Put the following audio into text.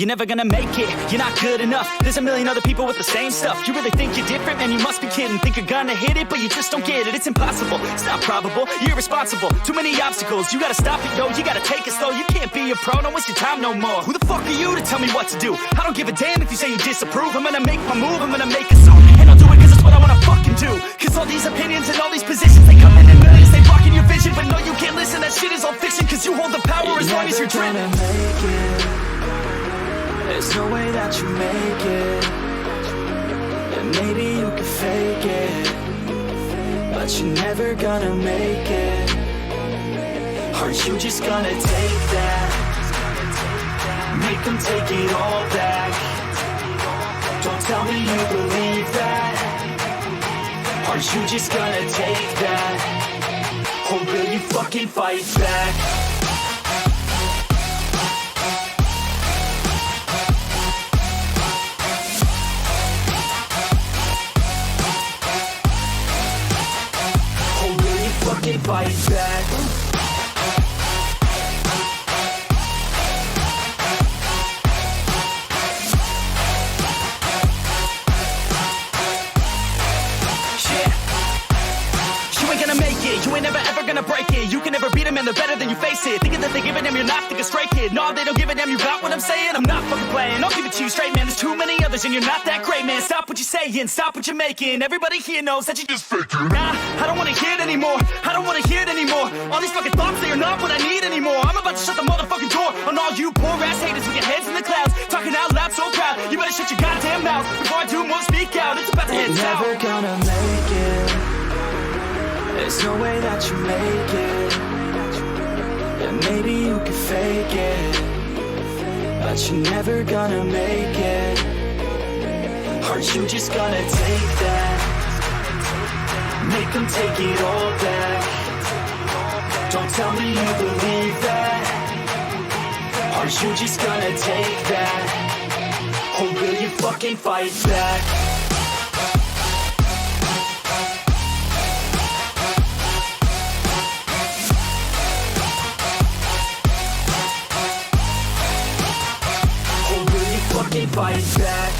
You're never gonna make it, you're not good enough. There's a million other people with the same stuff. You really think you're different? Man, you must be kidding. Think you're gonna hit it, but you just don't get it. It's impossible, it's not probable, you're irresponsible. Too many obstacles, you gotta stop it, yo. You gotta take it slow, you can't be a pro. Don't waste your time no more. Who the fuck are you to tell me what to do? I don't give a damn if you say you disapprove. I'm gonna make my move, I'm gonna make it soon. And I'll do it cause it's what I wanna fucking do. Cause all these opinions and all these positions, they come in millions, they blocking your vision. But no, you can't listen, that shit is all fiction. Cause you hold the power as long as you're driven. There's no way that you make it. And maybe you can fake it, but you're never gonna make it. Aren't you just gonna take that? Make them take it all back. Don't tell me you believe that. Aren't you just gonna take that? Or will you fucking fight back? Fight back. You ain't gonna make it, you ain't never ever gonna break it. You can never beat them and they're better than you face it. Thinking that they give a damn, you're not thinking straight, kid. No, they don't give a damn, you got what I'm saying? I'm not fucking playing, I'll give it to you straight, man. There's too many others and you're not that great, man. Stop what you're saying, stop what you're making. Everybody here knows that you just faking. Nah, I don't wanna hear it anymore, I don't wanna hear it anymore. All these fucking thoughts, they are not what I need anymore. I'm about to shut the motherfucking door on all you poor ass haters with your heads in the clouds. Talking out loud so proud, you better shut your goddamn mouth before I do more speak out. It's about to head south. You're never gonna make it. There's no way that you make it. And maybe you can fake it, but you're never gonna make it. Aren't you just gonna take that? Make them take it all back. Don't tell me you believe that. Aren't you just gonna take that? Or will you fucking fight back? Fight back.